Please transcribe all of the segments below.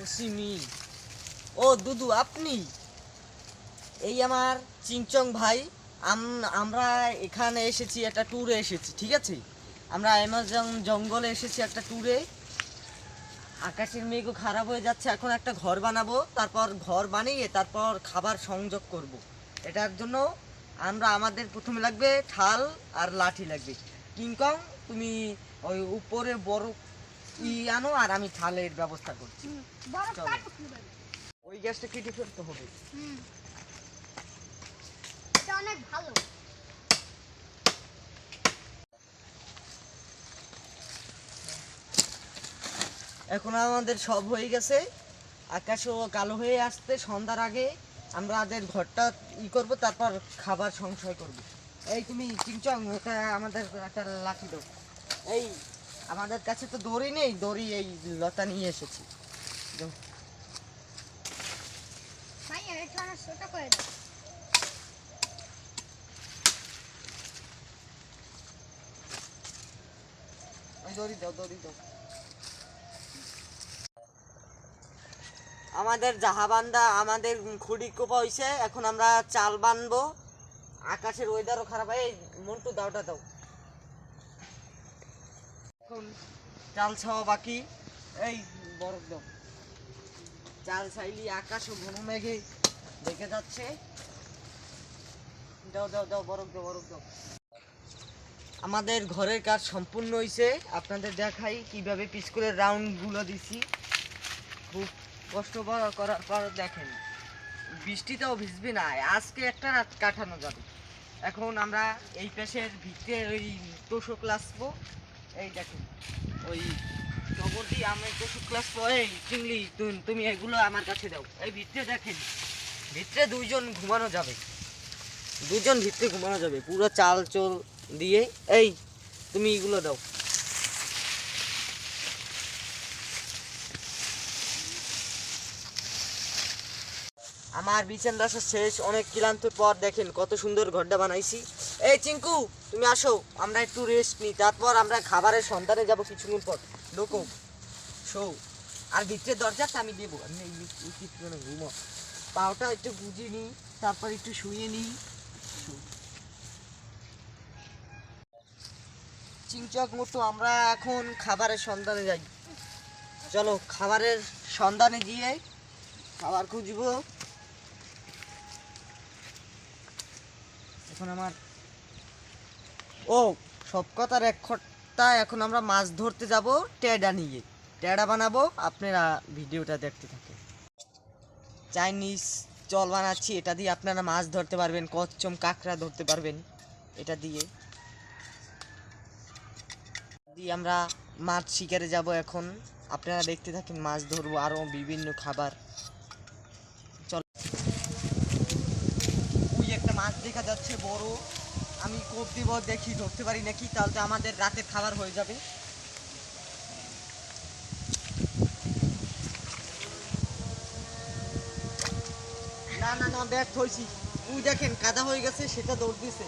কুসিমি। ও দুদু, আপনি? এই আমার চিংচং ভাই। আমরা এখানে এসেছি, একটা ট্যুরে এসেছি, ঠিক আছে? আমরা অ্যামাজন জঙ্গলে এসেছি একটা ট্যুরে। আকাশের মেঘও খারাপ হয়ে যাচ্ছে, এখন একটা ঘর বানাবো, তারপর ঘর বানিয়ে তারপর খাবার সংযোগ করব। এটার জন্য আমাদের প্রথমে লাগবে ঠাল আর লাঠি লাগবে। কিংকং, তুমি ওই উপরে বড় আনো, আর আমি ঠালের ব্যবস্থা করছি। চলো, ওই গ্যাসটা কেটে ফেলতে হবে। এটা অনেক ভালো। এখন আমাদের সব হয়ে গেছে, আকাশও কালো হয়ে আসতে সন্ধ্যার আগে আমাদের ঘরটা করব, তারপর খাবার সংশয় করব। এই তুমি চিংচং, এটা আমাদের একটা লাঠি দাও। এই আমাদের কাছে তো দড়ি নেই, দড়ি এই লতা নিয়ে এসেছি। ভাই এটা অনেক ছোট করে দাও। দড়ি দাও, দড়ি দাও। আমাদের জাহাবান্দা, আমাদের খুঁড়ি কোপা হয়েছে, এখন আমরা চাল বানবো। আকাশের ওয়েদারও খারাপ হয়। মন্টু দাওটা দাও। এখন চাল ছাওয়া বাকি। এই বরফ দাও। চাল ছাইলি আকাশও ঘন মেঘে দেখে যাচ্ছে। দাও দাও দাও, বরফ দাও, বরফ দাও। আমাদের ঘরের কাজ সম্পূর্ণ হয়েছে, আপনাদের দেখাই কিভাবে পিস্কুলের রাউন্ডগুলো দিছি। খুব কষ্ট করার পর দেখেন, বৃষ্টিতেও ভিজবে না, আজকে একটা রাত কাটানো যাবে। এখন আমরা এই পেশের ভিতরে ওই তোষক লাসবো। এই দেখেন, ওই খবর দিয়ে আমি তোষক লাসবো। এই চিংলি, তুমি এগুলো আমার কাছে দাও। এই ভিতরে দেখেন, ভিতরে দুইজন ঘুমানো যাবে, দুজন ভিতরে ঘুমানো যাবে পুরো চাল চোল দিয়ে। এই তুমি এগুলো দাও। আমার বিছান রাসা শেষ, অনেক ক্লান্তর পর দেখেন কত সুন্দর ঘরটা বানাইছি। এই চিঙ্কু, তুমি আসো, আমরা একটু রেস্ট নিই, তারপর আমরা খাবারের সন্ধানে যাব কিছুক্ষণ পর। ঢোকো, শো। আর ভিতরে দরজাটা আমি দেবো। ঘুমো, পাওটা একটু গুঁজে নিই, তারপর একটু শুয়ে নিই। চিংচক মতো আমরা এখন খাবারের সন্ধানে যাই। চলো, খাবারের সন্ধানে গিয়ে খাবার খুঁজবো। এখন আমার সব কথার এক খট্টা, এখন আমরা মাছ ধরতে যাব টেডা নিয়ে। টেডা বানাবো, আপনারা ভিডিওটা দেখতে থাকেন। চাইনিজ জল বানাচ্ছি, এটা দিয়ে আপনারা মাছ ধরতে পারবেন, কচ্ছম কাঁকড়া ধরতে পারবেন। এটা দিয়ে আমরা মাছ শিকারে যাব এখন। আপনারা দেখতে থাকেন, মাছ ধরবো, আরও বিভিন্ন খাবার। চল, ওই একটা মাছ দেখা যাচ্ছে বড়, আমি কোপ দিব, দেখি ধরতে পারি নাকি, তাহলে তো আমাদের রাতের খাবার হয়ে যাবে। না না না, ব্যর্থ হয়েছি। ওই দেখেন কাদা হয়ে গেছে, সেটা দৌড় দিছে।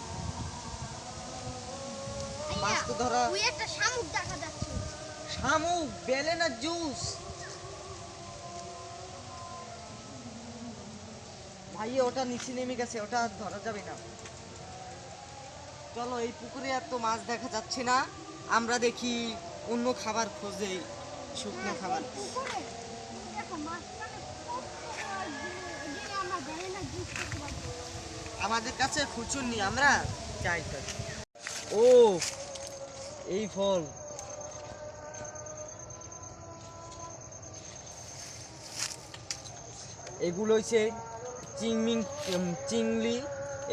মাছ তো ধরা। ওই একটা শামুক দেখা যাচ্ছে। শামুক, বেলে না জুস। ভাই ওটা নিচে নেমে গেছে, ওটা ধরা যাবে না। চলো, এই পুকুরে আর তো মাছ দেখা যাচ্ছে না, আমরা দেখি অন্য খাবার খোঁজে, শুকনো খাবার। আমাদের কাছে খুচুর নি, আমরা চাই। ও, এই ফল। এগুলো হচ্ছে চিংলি।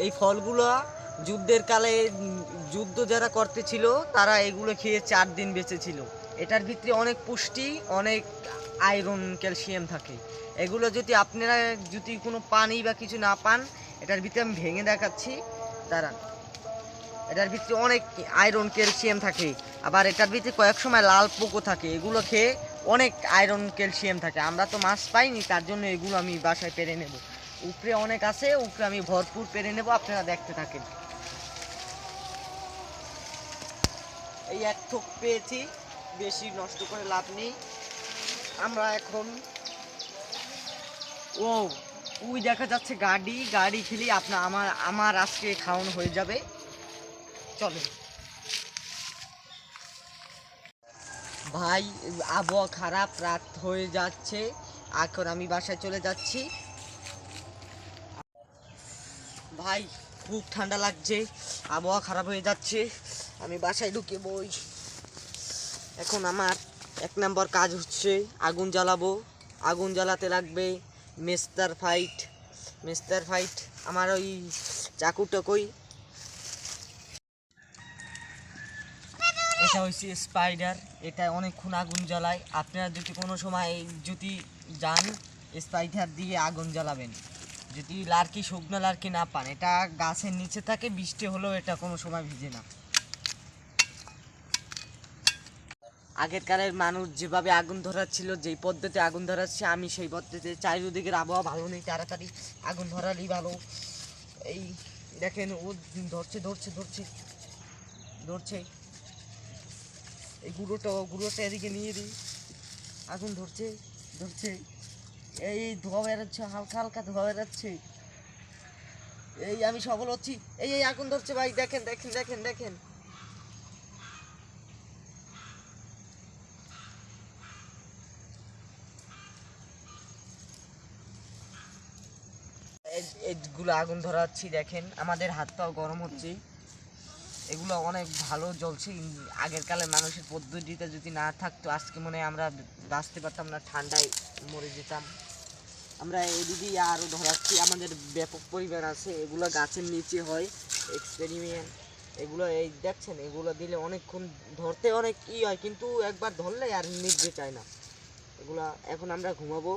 এই ফলগুলো যুদ্ধের কালে যুদ্ধ যারা করতেছিল তারা এগুলো খেয়ে 4 দিন বেঁচে ছিল। এটার ভিতরে অনেক পুষ্টি, অনেক আয়রন ক্যালসিয়াম থাকে। এগুলো যদি আপনারা কোনো পানি বা কিছু না পান, এটার ভিতরে আমি ভেঙে দেখাচ্ছি, দাঁড়ান। এটার ভিতরে অনেক আয়রন ক্যালসিয়াম থাকে, আবার এটার ভিতরে কয়েক সময় লাল পোকো থাকে। এগুলো খেয়ে অনেক আয়রন ক্যালসিয়াম থাকে। আমরা তো মাছ পাইনি, তার জন্য এগুলো আমি বাসায় পেরে নেব। উপরে অনেক আছে, উপরে আমি ভরপুর পেরে নেব, আপনারা দেখতে থাকেন। এই এক থোক পেয়েছি, বেশি নষ্ট করে লাভ নেই। আমরা এখন ও ওই দেখা যাচ্ছে গাড়ি গাড়ি খেলি আপনার আমার আজকে খাওয়ানো হয়ে যাবে। চলো ভাই, আবহাওয়া খারাপ, রাত হয়ে যাচ্ছে, এখন আমি বাসায় চলে যাচ্ছি। ভাই খুব ঠান্ডা লাগছে, আবহাওয়া খারাপ হয়ে যাচ্ছে, আমি বাসায় ঢুকে বই। এখন আমার 1 নম্বর কাজ হচ্ছে আগুন জ্বালাবো। আগুন জ্বালাতে লাগবে মেস্তার ফাইট আমার ওই চাকুটা কই। এটা হচ্ছে স্পাইডার, এটা অনেকক্ষণ আগুন জ্বালায়। আপনারা যদি কোনো সময় যদি যান স্পাইডার দিয়ে আগুন জ্বালাবেন, যদি লার্কি শুকনো লার্কি না পান, এটা গাছের নিচে থাকে, বৃষ্টি হলেও এটা কোনো সময় ভিজে না। আগের কালের মানুষ যেভাবে আগুন ধরাচ্ছিল, যেই পদ্ধতি আগুন ধরাচ্ছে, আমি সেই পদ্ধতিতে চারিদিকের আবহাওয়া ভালো নেই, তাড়াতাড়ি আগুন ধরালেই ভালো। এই দেখেন ও ধরছে ধরছে ধরছে ধরছে, এই গুঁড়োটা এদিকে নিয়ে দিই। আগুন ধরছে ধরছে, এই ধোঁয়া বেরোচ্ছে, হালকা হালকা ধোঁয়া বেরোচ্ছে। এই আমি সফল হচ্ছি, এই আগুন ধরছে ভাই, দেখেন দেখেন দেখেন দেখেন। এগুলো আগুন ধরাচ্ছি, দেখেন আমাদের হাত পাও গরম হচ্ছে। এগুলো অনেক ভালো জ্বলছে। আগের কালের মানুষের পদ্ধতিটা যদি না থাকতো, আজকে মনে হয় আমরা বাঁচতে পারতাম না, ঠান্ডায় মরে যেতাম। আমরা এদিকে আরও ধরাচ্ছি, আমাদের ব্যাপক পরিমাণ আছে। এগুলো গাছের নিচে হয়, এক্সপেরিমেন্ট। এগুলো এই দেখছেন, এগুলো দিলে অনেকক্ষণ ধরতে অনেক হয়, কিন্তু একবার ধরলে আর নিভতে চায় না এগুলা। এখন আমরা ঘুমাবো,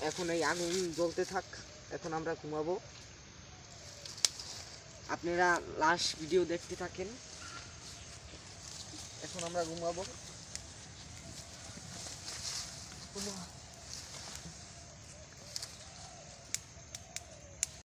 এখন এই আগুন জ্বলতে থাক, এখন আমরা ঘুমাবো। আপনারা লাস্ট ভিডিও দেখতে থাকেন। এখন আমরা ঘুমাবো।